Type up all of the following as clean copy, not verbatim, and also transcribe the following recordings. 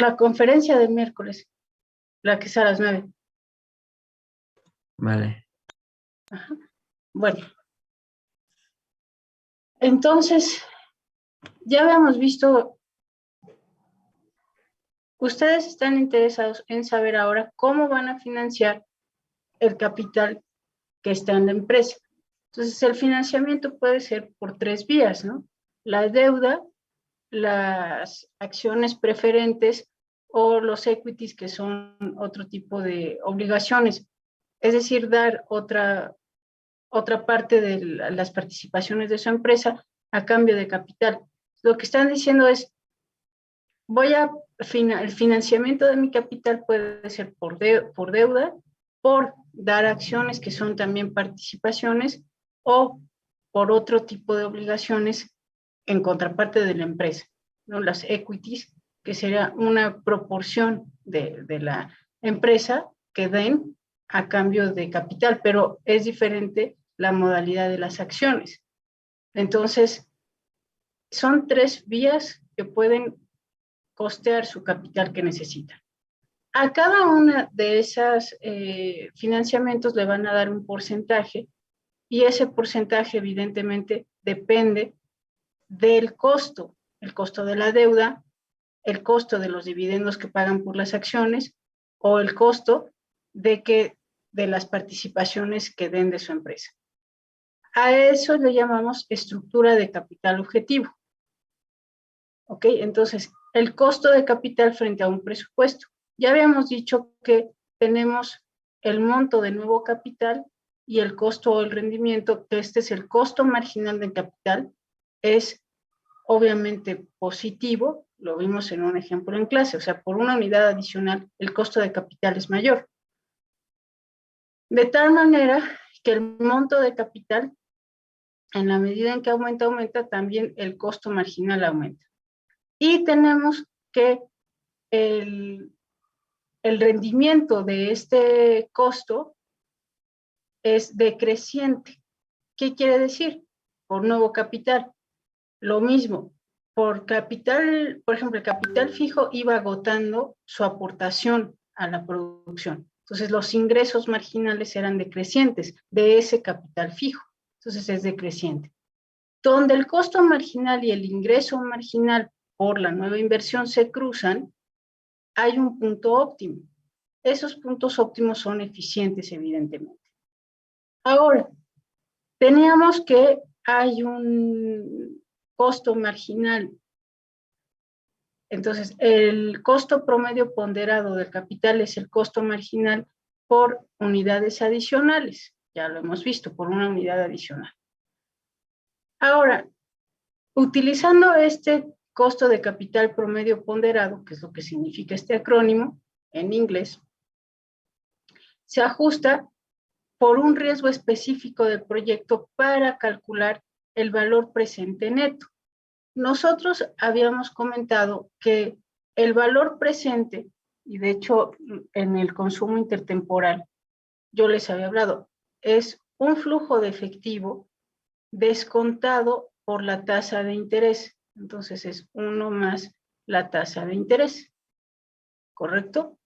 La conferencia del miércoles, la que es a las 9. Vale. Ajá. Bueno, entonces, ya habíamos visto, ustedes están interesados en saber ahora cómo van a financiar el capital que está en la empresa. Entonces, el financiamiento puede ser por 3 vías, ¿no? La deuda, las acciones preferentes o los equities, que son otro tipo de obligaciones. Es decir, dar otra parte de las participaciones de su empresa a cambio de capital. Lo que están diciendo es, el financiamiento de mi capital puede ser por deuda, por dar acciones que son también participaciones o por otro tipo de obligaciones en contraparte de la empresa, ¿no? Las equities, que sería una proporción de la empresa que den a cambio de capital, pero es diferente la modalidad de las acciones. Entonces, son 3 vías que pueden costear su capital que necesitan. A cada una de esas financiamientos le van a dar un porcentaje y ese porcentaje evidentemente depende del costo, el costo de la deuda, el costo de los dividendos que pagan por las acciones o el costo de las participaciones que den de su empresa. A eso le llamamos estructura de capital objetivo. ¿Ok? Entonces, el costo de capital frente a un presupuesto. Ya habíamos dicho que tenemos el monto de nuevo capital y el costo o el rendimiento, que este es el costo marginal del capital, es obviamente positivo, lo vimos en un ejemplo en clase, o sea, por una unidad adicional, el costo de capital es mayor. De tal manera que el monto de capital, en la medida en que aumenta, también el costo marginal aumenta. Y tenemos que el rendimiento de este costo es decreciente. ¿Qué quiere decir? Por nuevo capital. Lo mismo, por capital, por ejemplo, el capital fijo iba agotando su aportación a la producción. Entonces, los ingresos marginales eran decrecientes de ese capital fijo. Entonces, es decreciente. Donde el costo marginal y el ingreso marginal por la nueva inversión se cruzan, hay un punto óptimo. Esos puntos óptimos son eficientes, evidentemente. Ahora, teníamos que hay un costo marginal. Entonces, el costo promedio ponderado del capital es el costo marginal por unidades adicionales. Ya lo hemos visto, por una unidad adicional. Ahora, utilizando este costo de capital promedio ponderado, que es lo que significa este acrónimo en inglés, se ajusta por un riesgo específico del proyecto para calcular el valor presente neto. Nosotros habíamos comentado que el valor presente, y de hecho en el consumo intertemporal, yo les había hablado, es un flujo de efectivo descontado por la tasa de interés. Entonces es 1 más la tasa de interés, ¿correcto?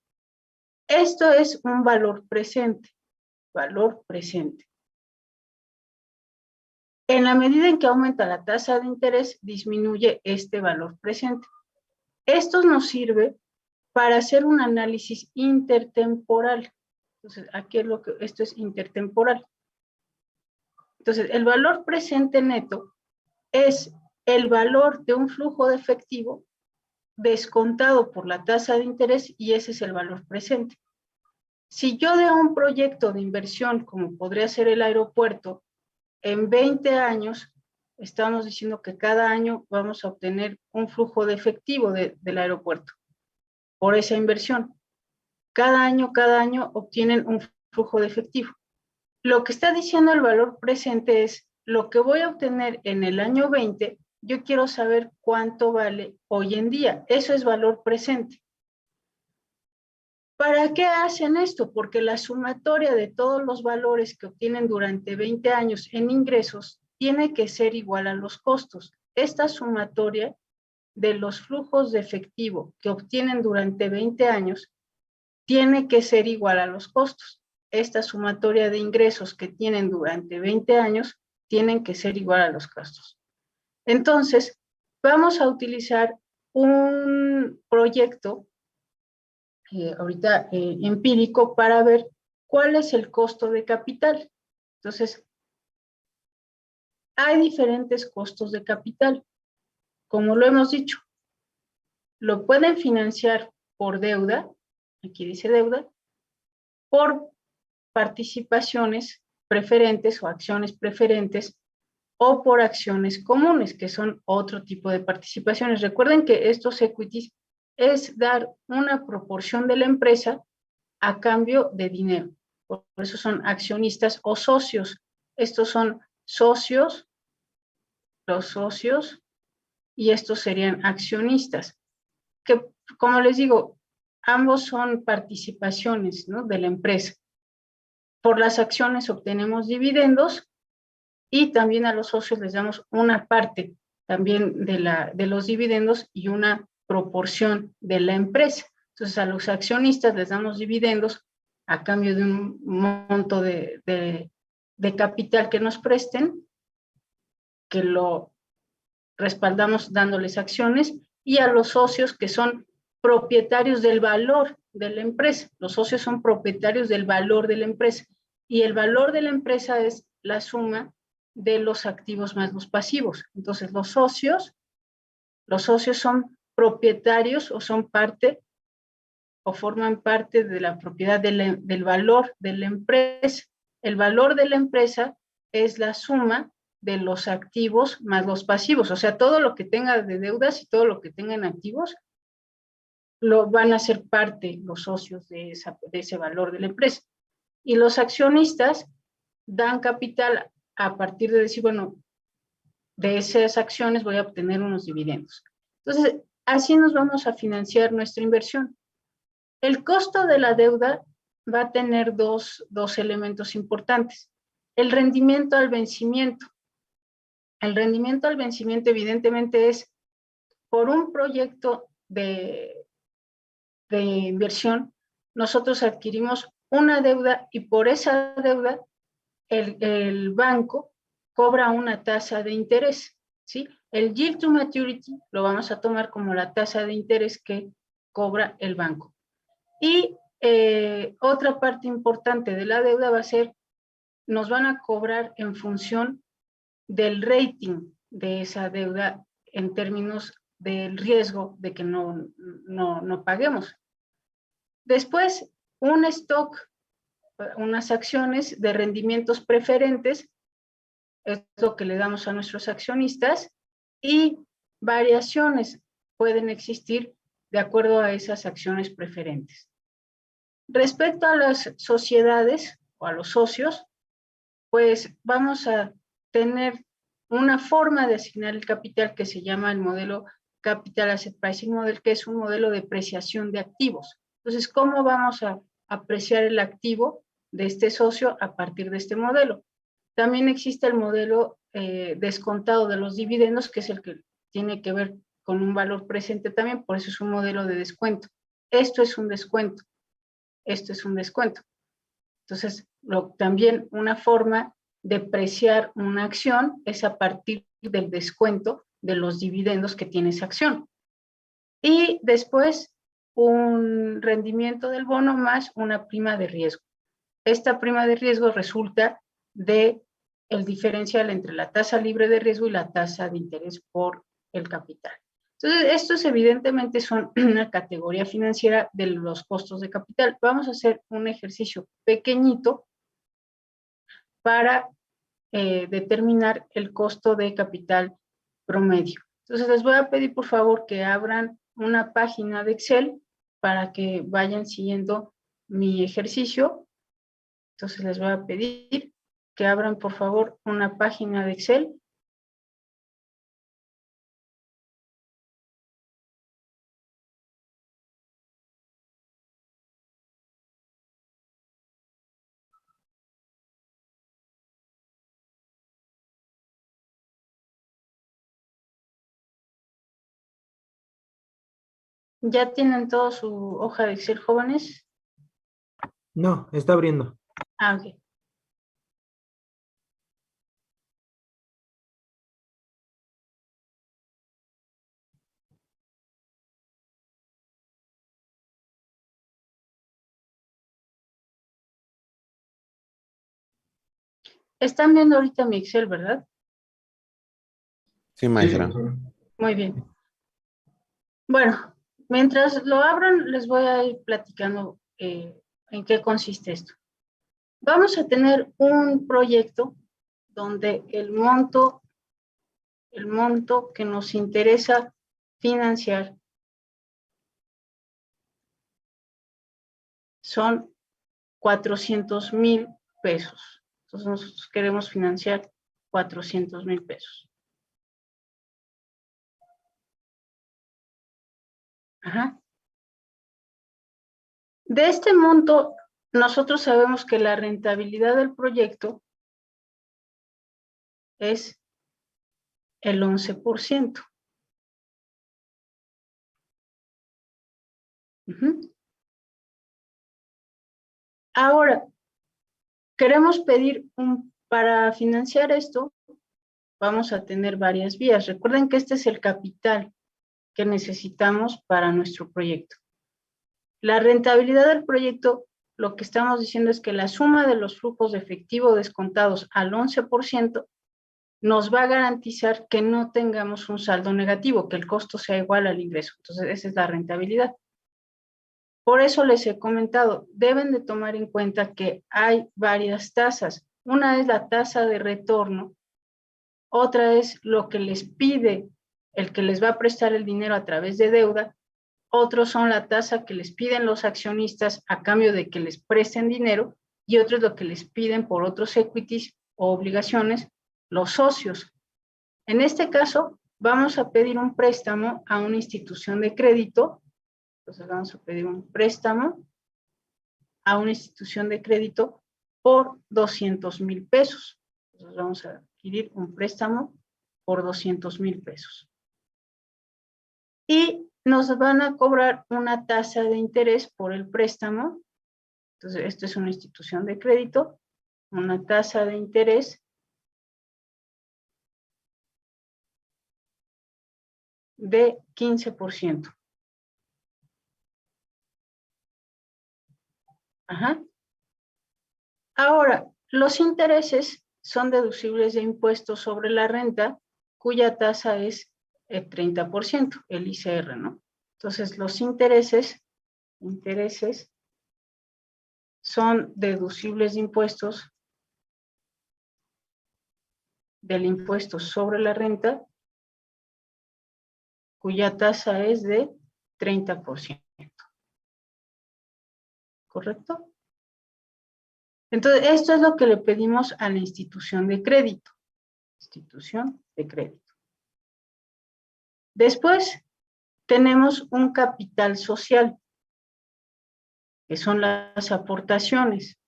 Esto es un valor presente, En la medida en que aumenta la tasa de interés, disminuye este valor presente. Esto nos sirve para hacer un análisis intertemporal. Entonces, aquí es esto es intertemporal. Entonces, el valor presente neto es el valor de un flujo de efectivo descontado por la tasa de interés y ese es el valor presente. Si yo de un proyecto de inversión, como podría ser el aeropuerto, en 20 años, estamos diciendo que cada año vamos a obtener un flujo de efectivo del aeropuerto por esa inversión. Cada año obtienen un flujo de efectivo. Lo que está diciendo el valor presente es lo que voy a obtener en el año 20, yo quiero saber cuánto vale hoy en día. Eso es valor presente. ¿Para qué hacen esto? Porque la sumatoria de todos los valores que obtienen durante 20 años en ingresos tiene que ser igual a los costos. Esta sumatoria de los flujos de efectivo que obtienen durante 20 años tiene que ser igual a los costos. Esta sumatoria de ingresos que tienen durante 20 años tienen que ser igual a los costos. Entonces, vamos a utilizar un proyecto ahorita empírico para ver cuál es el costo de capital. Entonces, hay diferentes costos de capital. Como lo hemos dicho, lo pueden financiar por deuda, aquí dice deuda, por participaciones preferentes o acciones preferentes o por acciones comunes, que son otro tipo de participaciones. Recuerden que estos equities es dar una proporción de la empresa a cambio de dinero. Por eso son accionistas o socios. Estos son socios, los socios, y estos serían accionistas, que como les digo, ambos son participaciones, ¿no?, de la empresa. Por las acciones obtenemos dividendos y también a los socios les damos una parte también de los dividendos y una proporción de la empresa. Entonces a los accionistas les damos dividendos a cambio de un monto de capital que nos presten, que lo respaldamos dándoles acciones, y a los socios que son propietarios del valor de la empresa. Los socios son propietarios del valor de la empresa y el valor de la empresa es la suma de los activos más los pasivos. Entonces los socios son propietarios o son parte o forman parte de la propiedad del valor de la empresa. El valor de la empresa es la suma de los activos más los pasivos, o sea, todo lo que tenga de deudas y todo lo que tenga en activos lo van a ser parte los socios de ese valor de la empresa. Y los accionistas dan capital a partir de decir, bueno, de esas acciones voy a obtener unos dividendos. Entonces, así nos vamos a financiar nuestra inversión. El costo de la deuda va a tener dos elementos importantes. El rendimiento al vencimiento. El rendimiento al vencimiento evidentemente es por un proyecto de inversión, nosotros adquirimos una deuda y por esa deuda el banco cobra una tasa de interés, ¿sí? El yield to maturity lo vamos a tomar como la tasa de interés que cobra el banco. Y otra parte importante de la deuda va a ser, nos van a cobrar en función del rating de esa deuda en términos del riesgo de que no paguemos. Después, un stock, unas acciones de rendimientos preferentes, es lo que le damos a nuestros accionistas, y variaciones pueden existir de acuerdo a esas acciones preferentes. Respecto a las sociedades o a los socios, pues vamos a tener una forma de asignar el capital que se llama el modelo Capital Asset Pricing Model, que es un modelo de apreciación de activos. Entonces, ¿cómo vamos a apreciar el activo de este socio a partir de este modelo? También existe el modelo descontado de los dividendos, que es el que tiene que ver con un valor presente también, por eso es un modelo de descuento. Esto es un descuento. Esto es un descuento. Entonces, también una forma de preciar una acción es a partir del descuento de los dividendos que tiene esa acción. Y después, un rendimiento del bono más una prima de riesgo. Esta prima de riesgo resulta de el diferencial entre la tasa libre de riesgo y la tasa de interés por el capital. Entonces, estos evidentemente son una categoría financiera de los costos de capital. Vamos a hacer un ejercicio pequeñito para determinar el costo de capital promedio. Entonces, les voy a pedir por favor que abran una página de Excel para que vayan siguiendo mi ejercicio. Entonces, les voy a pedir que abran por favor una página de Excel. ¿Ya tienen toda su hoja de Excel, jóvenes? No, está abriendo. Ah, ok. Están viendo ahorita mi Excel, ¿verdad? Sí, maestra. Muy bien. Bueno, mientras lo abran, les voy a ir platicando en qué consiste esto. Vamos a tener un proyecto donde el monto que nos interesa financiar son 400,000 pesos. Entonces nosotros queremos financiar 400,000 pesos. Ajá. De este monto, nosotros sabemos que la rentabilidad del proyecto es el 11%. Ahora, queremos pedir para financiar esto, vamos a tener varias vías. Recuerden que este es el capital que necesitamos para nuestro proyecto. La rentabilidad del proyecto, lo que estamos diciendo es que la suma de los flujos de efectivo descontados al 11% nos va a garantizar que no tengamos un saldo negativo, que el costo sea igual al ingreso. Entonces, esa es la rentabilidad. Por eso les he comentado, deben de tomar en cuenta que hay varias tasas. Una es la tasa de retorno, otra es lo que les pide el que les va a prestar el dinero a través de deuda, otros son la tasa que les piden los accionistas a cambio de que les presten dinero y otro es lo que les piden por otros equities o obligaciones los socios. En este caso, vamos a pedir un préstamo a una institución de crédito. Entonces vamos a pedir un préstamo a una institución de crédito por 200,000 pesos. Entonces vamos a adquirir un préstamo por 200,000 pesos. Y nos van a cobrar una tasa de interés por el préstamo. Entonces, esto es una institución de crédito, una tasa de interés de 15%. Ajá. Ahora, los intereses son deducibles de impuestos sobre la renta, cuya tasa es el 30%, el ICR, ¿no? Entonces, los intereses son deducibles de impuestos del impuesto sobre la renta, cuya tasa es de 30%. ¿Correcto? Entonces, esto es lo que le pedimos a la institución de crédito. Institución de crédito. Después, tenemos un capital social, que son las aportaciones.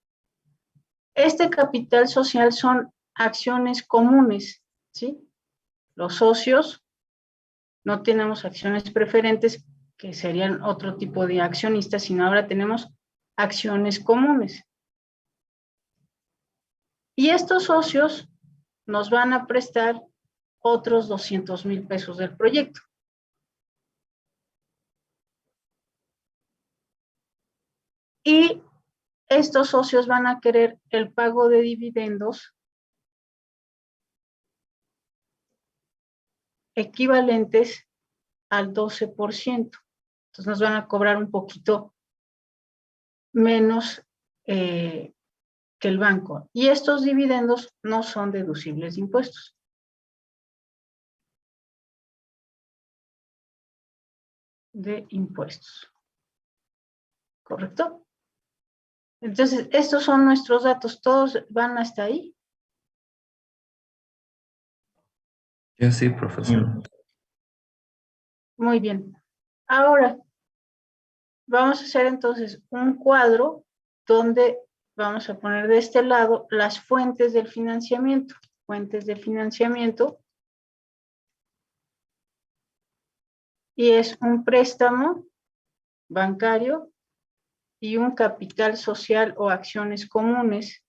Este capital social son acciones comunes, ¿sí? Los socios no tenemos acciones preferentes, que serían otro tipo de accionistas, sino ahora tenemos acciones comunes. Y estos socios nos van a prestar otros 200,000 pesos del proyecto. Y estos socios van a querer el pago de dividendos equivalentes al 12%. Entonces nos van a cobrar un poquito menos que el banco. Y estos dividendos no son deducibles de impuestos. ¿Correcto? Entonces, estos son nuestros datos. ¿Todos van hasta ahí? Yo sí, profesor. Muy bien. Ahora, vamos a hacer entonces un cuadro donde vamos a poner de este lado las fuentes del financiamiento. Fuentes de financiamiento. Y es un préstamo bancario y un capital social o acciones comunes,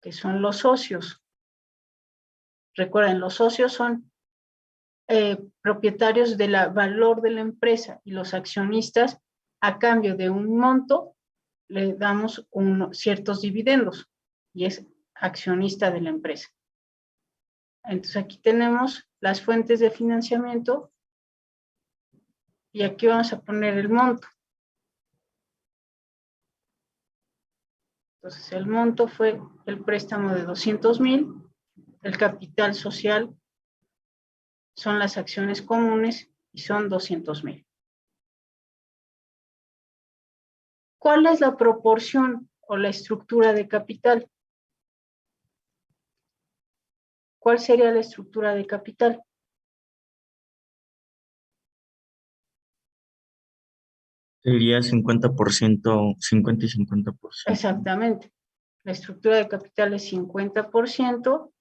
que son los socios. Recuerden, los socios son propietarios del valor de la empresa y los accionistas, a cambio de un monto, le damos ciertos dividendos y es accionista de la empresa. Entonces aquí tenemos las fuentes de financiamiento y aquí vamos a poner el monto. Entonces el monto fue el préstamo de 200,000, el capital social son las acciones comunes y son 200,000. ¿Cuál es la proporción o la estructura de capital? ¿Cuál sería la estructura de capital? Sería 50%, 50 y 50%. Exactamente. La estructura de capital es 50%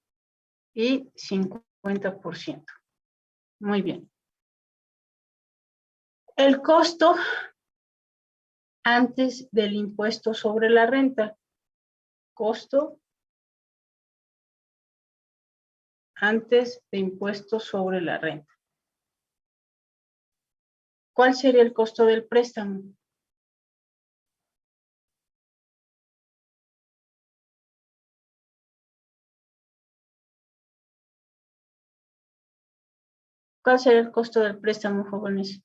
y 50%. Muy bien. El costo antes del impuesto sobre la renta. Costo antes de impuesto sobre la renta. ¿Cuál sería el costo del préstamo? ¿Cuál sería el costo del préstamo, jóvenes?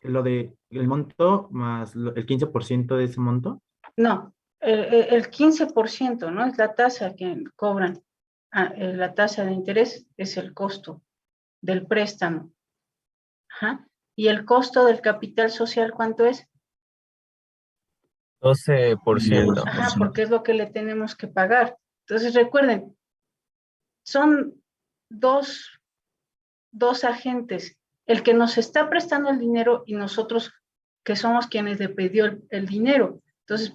Lo de el monto más el 15% de ese monto. No, el 15%, ¿no? Es la tasa que cobran. La tasa de interés es el costo del préstamo. Ajá. ¿Y el costo del capital social cuánto es? 12%. Ajá, porque es lo que le tenemos que pagar. Entonces recuerden, son dos agentes, el que nos está prestando el dinero y nosotros que somos quienes le pidió el dinero. Entonces,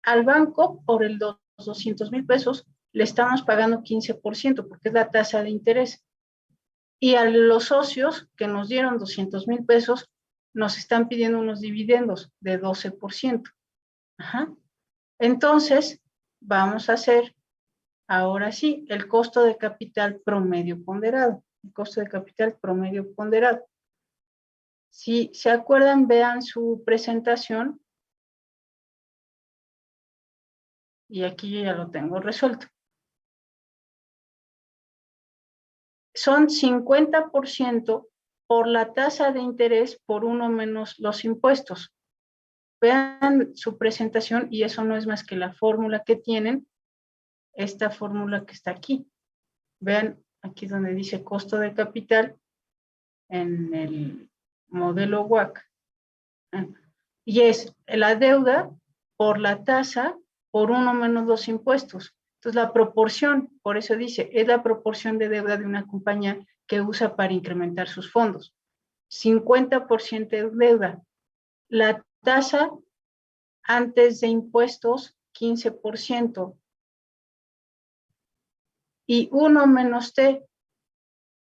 al banco, por los 200,000 pesos, le estamos pagando 15%, porque es la tasa de interés. Y a los socios que nos dieron 200,000 pesos, nos están pidiendo unos dividendos de 12%. Ajá. Entonces, vamos a hacer, ahora sí, el costo de capital promedio ponderado. El costo de capital promedio ponderado. Si se acuerdan, vean su presentación. Y aquí yo ya lo tengo resuelto. Son 50% por la tasa de interés por uno menos los impuestos. Vean su presentación y eso no es más que la fórmula que tienen, esta fórmula que está aquí. Vean aquí donde dice costo de capital en el modelo WACC. Y es la deuda por la tasa por uno menos los impuestos. Entonces la proporción, por eso dice, es la proporción de deuda de una compañía que usa para incrementar sus fondos. 50% de deuda. La tasa antes de impuestos, 15%. Y 1 menos T,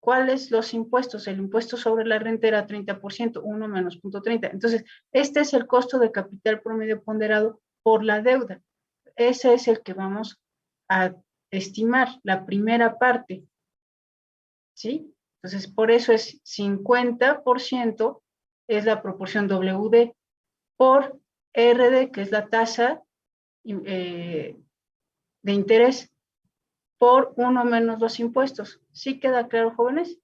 ¿cuáles los impuestos? El impuesto sobre la renta era 30%, 1 menos 0.30. Entonces, este es el costo de capital promedio ponderado por la deuda. Ese es el que vamos a estimar, la primera parte. ¿Sí? Entonces, por eso es 50% es la proporción WD por RD, que es la tasa de interés, por 1 menos los impuestos. ¿Sí queda claro, jóvenes?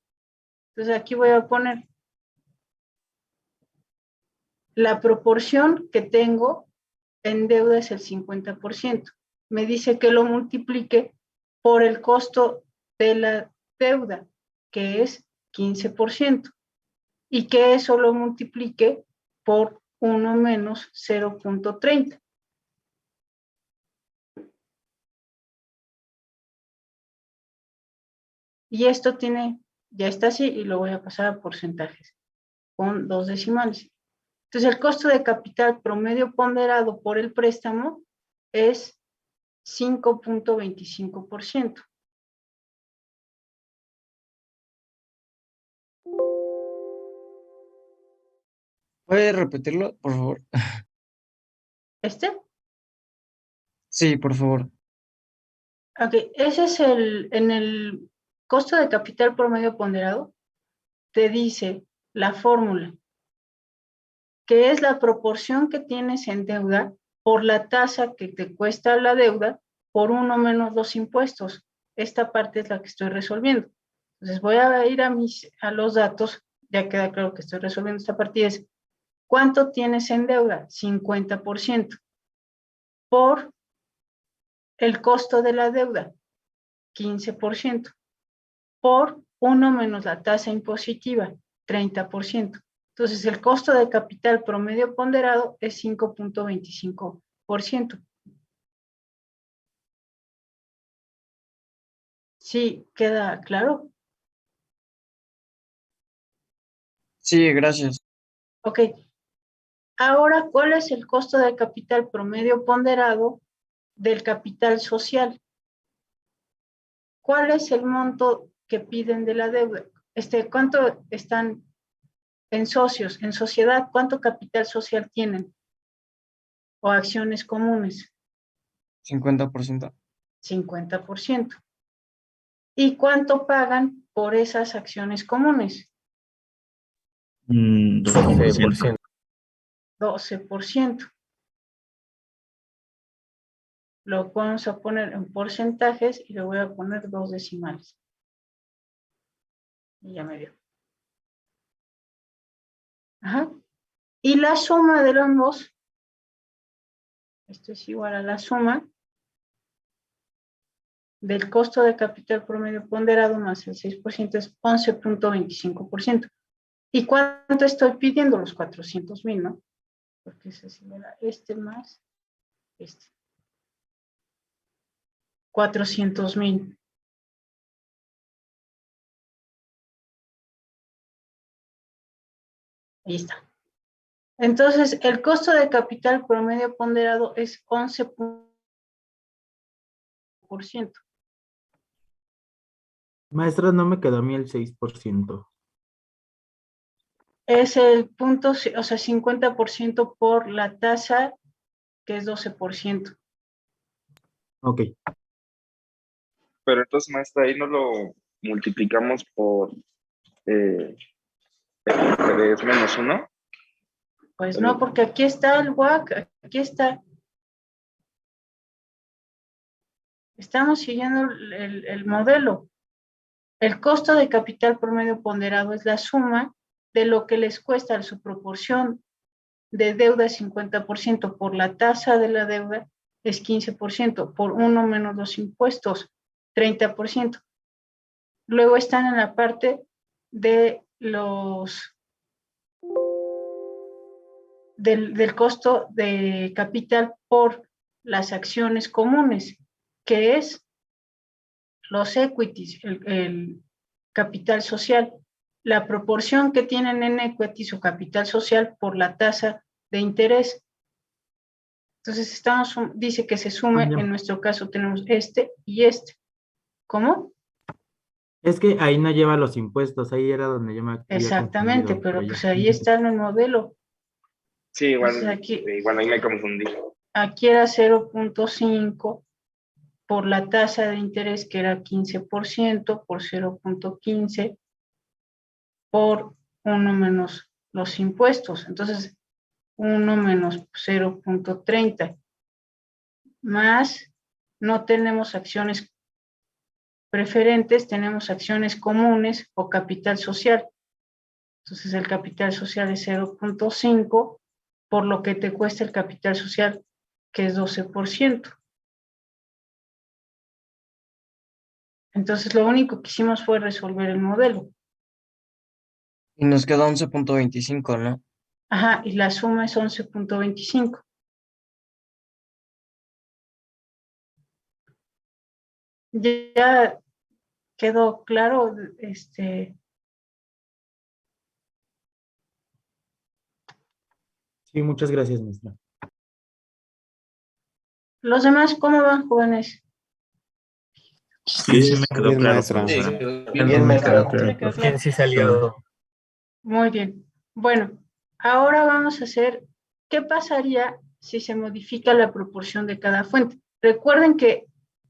Entonces aquí voy a poner la proporción que tengo en deuda es el 50%. Me dice que lo multiplique por el costo de la deuda, que es 15%, y que eso lo multiplique por 1 menos 0.30. Y esto ya está así y lo voy a pasar a porcentajes con 2 decimales. Entonces el costo de capital promedio ponderado por el préstamo es 5.25%. ¿Puede repetirlo, por favor? ¿Este? Sí, por favor. Ok, ese es en el costo de capital promedio ponderado, te dice la fórmula, que es la proporción que tienes en deuda por la tasa que te cuesta la deuda por uno menos los impuestos. Esta parte es la que estoy resolviendo. Entonces voy a ir a los datos, ya queda claro que estoy resolviendo esta partida. Es, ¿cuánto tienes en deuda? 50%. Por el costo de la deuda, 15%. Por 1 menos la tasa impositiva, 30%. Entonces, el costo de capital promedio ponderado es 5.25%. ¿Sí queda claro? Sí, gracias. Ok. Ahora, ¿cuál es el costo de capital promedio ponderado del capital social? ¿Cuál es el monto que piden de la deuda? ¿Cuánto están en socios, en sociedad? ¿Cuánto capital social tienen? ¿O acciones comunes? 50%. 50%. ¿Y cuánto pagan por esas acciones comunes? 12%. 12%. Lo vamos a poner en porcentajes y le voy a poner 2 decimales. Y ya me dio. Ajá. Y la suma de ambos, esto es igual a la suma del costo de capital promedio ponderado más el 6% es 11.25%. ¿Y cuánto estoy pidiendo? Los 400,000, ¿no? Porque ese sí era este más este. 400,000. Ahí está. Entonces, el costo de capital promedio ponderado es 11%. Maestra, no me quedó a mí el 6%. Es el punto, o sea, 50% por la tasa, que es 12%. Ok. Pero entonces, maestra, ahí no lo multiplicamos por el interés menos uno. Pues no, porque aquí está el WACC, aquí está. Estamos siguiendo el modelo. El costo de capital promedio ponderado es la suma de lo que les cuesta su proporción de deuda 50%, por la tasa de la deuda es 15%, por uno menos los impuestos 30%. Luego están en la parte de del costo de capital por las acciones comunes, que es los equities, el capital social, la proporción que tienen en equities o capital social por la tasa de interés. Entonces, dice que se sume, en nuestro caso tenemos este y este. ¿Cómo? Es que ahí no lleva los impuestos, ahí era donde yo me había Exactamente, confundido, pero ya. pues ahí está en el modelo. Sí, igual, Entonces, aquí, igual ahí me confundí. aquí era 0.5 por la tasa de interés, que era 15%, por 0.15, por 1 menos los impuestos. Entonces, 1 menos 0.30, más no tenemos acciones preferentes, tenemos acciones comunes o capital social. Entonces, el capital social es 0.5, por lo que te cuesta el capital social, que es 12%. Entonces, lo único que hicimos fue resolver el modelo. Y nos queda 11.25, ¿no? Ajá, y la suma es 11.25. Ya quedó claro, Sí, muchas gracias, maestra. ¿Los demás cómo van, jóvenes? Sí, sí me quedó Bien, claro, maestra. profesora. También me quedó claro. ¿Quién sí salió? Muy bien. Bueno, ahora vamos a hacer, ¿qué pasaría si se modifica la proporción de cada fuente? Recuerden que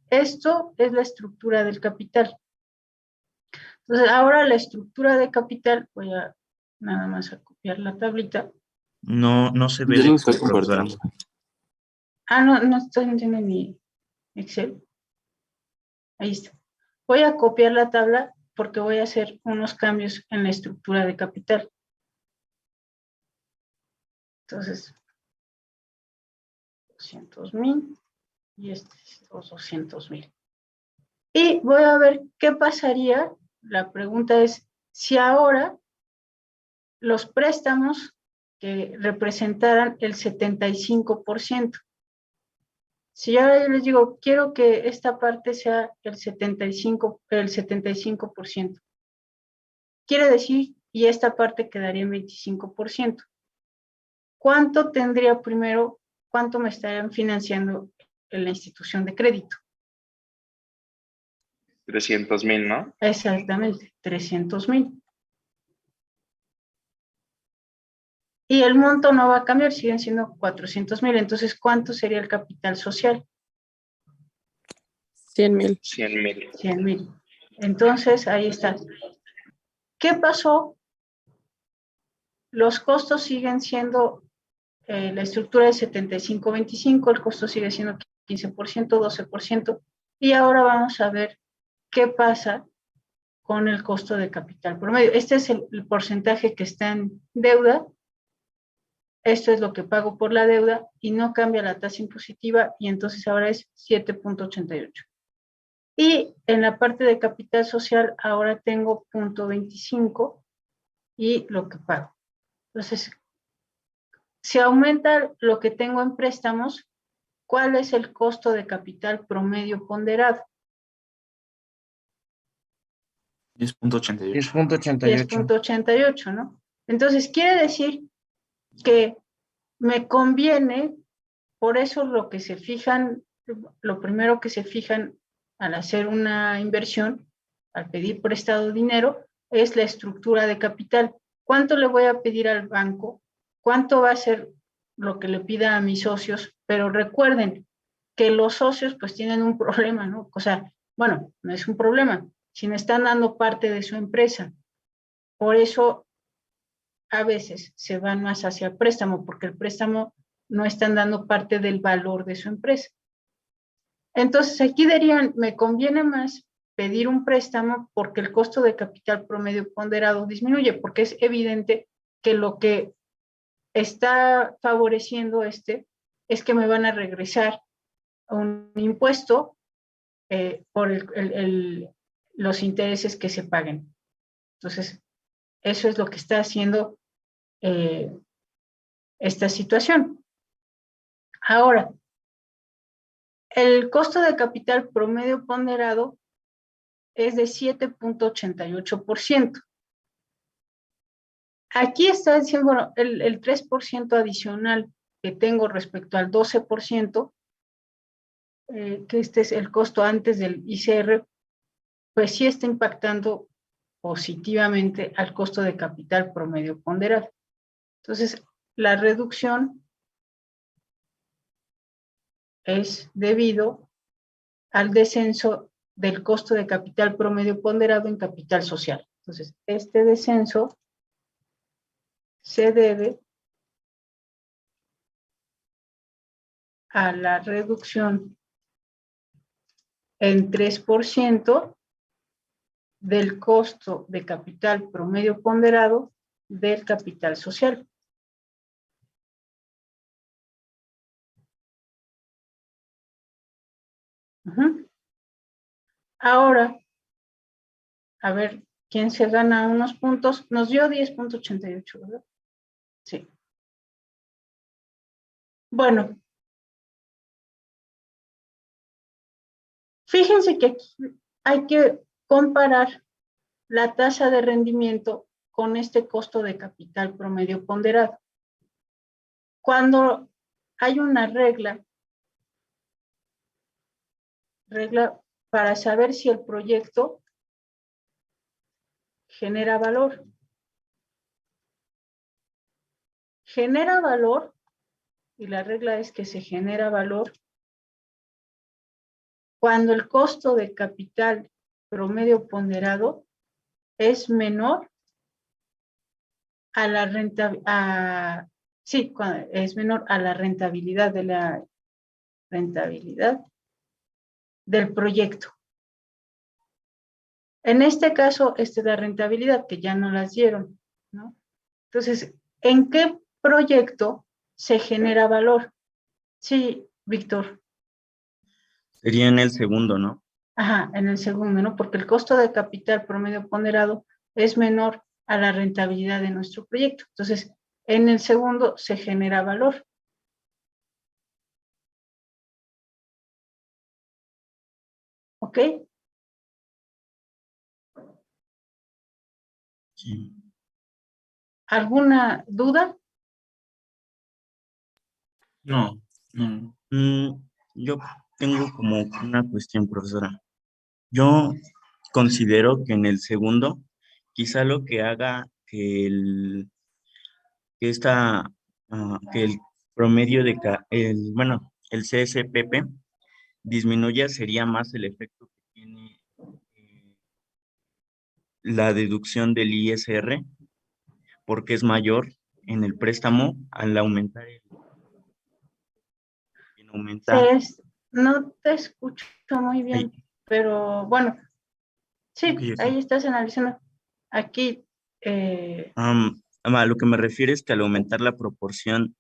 esto es la estructura del capital. Entonces, ahora la estructura de capital, voy a nada más a copiar la tablita. No se ve Yo el lo Excel, estoy profesora. compartiendo. Ah, no estoy entendiendo ni Excel. Ahí está. Voy a copiar la tabla porque voy a hacer unos cambios en la estructura de capital. Entonces, 200,000 y este es los 200,000. Y voy a ver qué pasaría. La pregunta es, si ahora los préstamos que representaran el 75%. Si ahora yo les digo, quiero que esta parte sea el 75%. Quiere decir, y esta parte quedaría en 25%. ¿Cuánto tendría primero, cuánto me estarían financiando en la institución de crédito? 300,000, ¿no? Exactamente, 300,000. Y el monto no va a cambiar, siguen siendo 400,000. Entonces, ¿cuánto sería el capital social? 100,000. 100,000. 100,000. Entonces, ahí está. ¿Qué pasó? Los costos siguen siendo, la estructura es 75-25, el costo sigue siendo 15%, 12%, y ahora vamos a ver qué pasa con el costo de capital promedio. Este es el porcentaje que está en deuda. Esto es lo que pago por la deuda y no cambia la tasa impositiva y entonces ahora es 7.88. Y en la parte de capital social ahora tengo 0.25 y lo que pago. Entonces, si aumenta lo que tengo en préstamos, ¿cuál es el costo de capital promedio ponderado? 10.88. 10.88. 10.88, ¿no? Entonces, quiere decir que me conviene, por eso lo que se fijan, lo primero que se fijan al hacer una inversión, al pedir prestado dinero, es la estructura de capital. ¿Cuánto le voy a pedir al banco? ¿Cuánto va a ser lo que le pida a mis socios? Pero recuerden que los socios pues tienen un problema, ¿no? O sea, bueno, no es un problema, sino están dando parte de su empresa. Por eso a veces se van más hacia el préstamo, porque el préstamo no están dando parte del valor de su empresa. Entonces, aquí dirían, me conviene más pedir un préstamo porque el costo de capital promedio ponderado disminuye, porque es evidente que lo que está favoreciendo es que me van a regresar un impuesto por los intereses que se paguen. Entonces, eso es lo que está haciendo esta situación. Ahora, el costo de capital promedio ponderado es de 7.88%. Aquí está diciendo, bueno, el 3% adicional que tengo respecto al 12%, que este es el costo antes del ICR, pues sí está impactando positivamente al costo de capital promedio ponderado. Entonces, la reducción es debido al descenso del costo de capital promedio ponderado en capital social. Entonces, este descenso se debe a la reducción en 3% del costo de capital promedio ponderado del capital social. Ahora, a ver, ¿quién se gana unos puntos? Nos dio 10.88, ¿verdad? Sí. Bueno. Fíjense que aquí hay que comparar la tasa de rendimiento con este costo de capital promedio ponderado. Cuando hay una regla regla para saber si el proyecto genera valor. Genera valor, y la regla es que se genera valor cuando el costo de capital promedio ponderado es menor a la rentabilidad, es menor a la rentabilidad del proyecto. En este caso, esta es la rentabilidad, que ya no las dieron, ¿no? Entonces, ¿en qué proyecto se genera valor? Sí, Víctor. Sería en el segundo, ¿no? Ajá, en el segundo, ¿no? Porque el costo de capital promedio ponderado es menor a la rentabilidad de nuestro proyecto. Entonces, en el segundo se genera valor. ¿Ok? Sí. ¿Alguna duda? No, no. Yo tengo como una cuestión, profesora. Yo considero que en el segundo, quizá lo que haga que esta, que el promedio el CSPP disminuya sería más el efecto que tiene la deducción del ISR, porque es mayor en el préstamo al aumentar aumenta. No te escucho muy Ay, bien, pero bueno, ok, sí, ok. ahí estás analizando. Aquí, A lo que me refiero es que al aumentar la proporción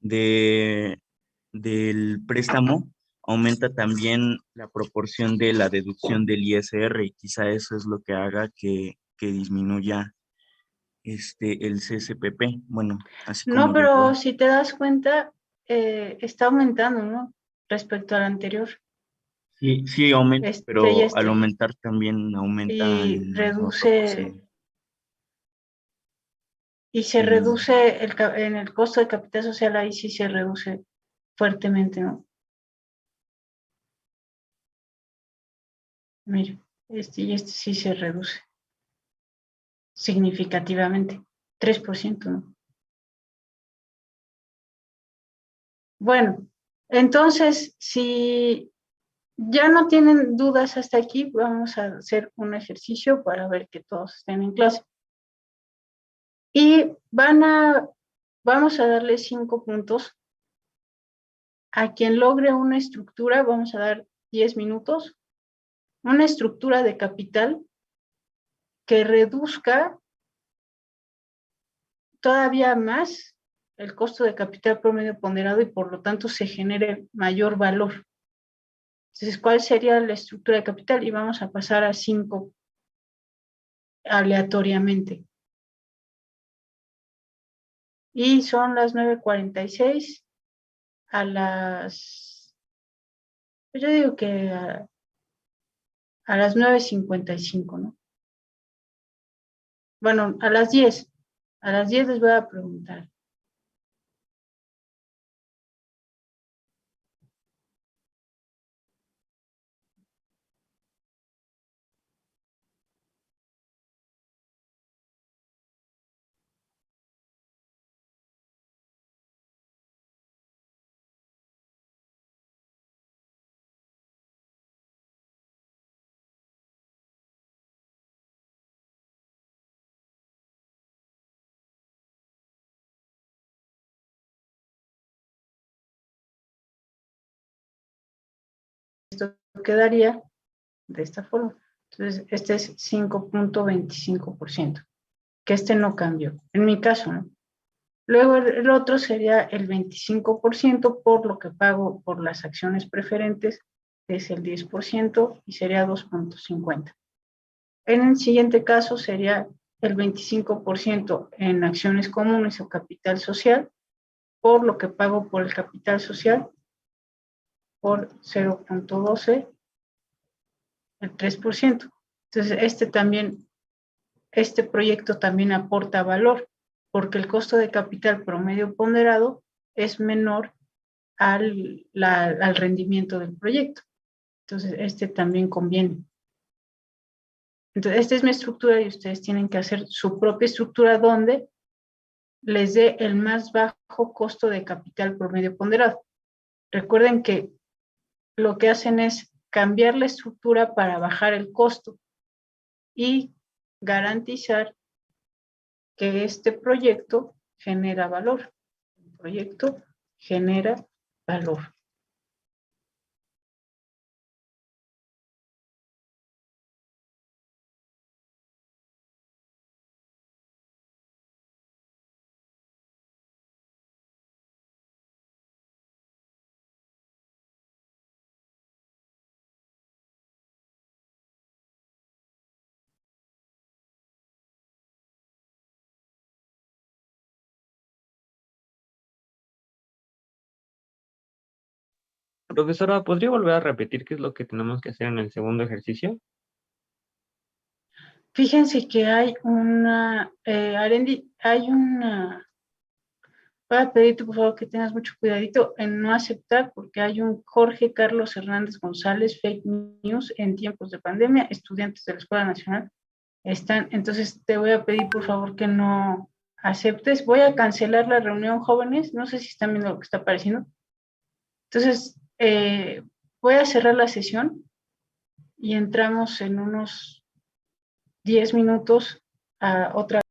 de, del préstamo, aumenta también la proporción de la deducción del ISR y quizá eso es lo que haga que disminuya el CSPP. Bueno, así no, como yo lo pero veo. si te das cuenta, está aumentando, ¿no? Respecto al anterior. Sí, sí aumenta, Este y pero al este. aumentar también aumenta Y en otro reduce, porcentaje. y se reduce en el costo de capital social, ahí sí se reduce fuertemente, ¿no? Mire, este y este sí se reduce significativamente, 3%, ¿no? Bueno, entonces, si ya no tienen dudas hasta aquí, vamos a hacer un ejercicio para ver que todos estén en clase. Y vamos a darle 5 puntos. A quien logre una estructura, vamos a dar 10 minutos, una estructura de capital que reduzca todavía más el costo de capital promedio ponderado y por lo tanto se genere mayor valor. Entonces, ¿cuál sería la estructura de capital? Y vamos a pasar a 5 aleatoriamente. Y son las 9:46, yo digo que a las 9:55, ¿no? Bueno, a las 10 les voy a preguntar. Esto quedaría de esta forma. Entonces, este es 5.25%, que este no cambió, en mi caso, ¿no? Luego el otro sería el 25% por lo que pago por las acciones preferentes, es el 10% y sería 2.50. En el siguiente caso sería el 25% en acciones comunes o capital social, por lo que pago por el capital social, por 0.12, el 3%. Entonces, este proyecto también aporta valor, porque el costo de capital promedio ponderado es menor al rendimiento del proyecto. Entonces, este también conviene. Entonces, esta es mi estructura y ustedes tienen que hacer su propia estructura donde les dé el más bajo costo de capital promedio ponderado. Recuerden que lo que hacen es cambiar la estructura para bajar el costo y garantizar que este proyecto genera valor. El proyecto genera valor. Profesora, ¿podría volver a repetir qué es lo que tenemos que hacer en el segundo ejercicio? Fíjense que hay una, Arendi, hay una, voy a pedirte por favor que tengas mucho cuidadito en no aceptar porque hay un Jorge Carlos Hernández González, fake news en tiempos de pandemia, estudiantes de la Escuela Nacional están, entonces te voy a pedir por favor que no aceptes, voy a cancelar la reunión jóvenes, no sé si están viendo lo que está apareciendo, entonces voy a cerrar la sesión y entramos en unos 10 minutos a otra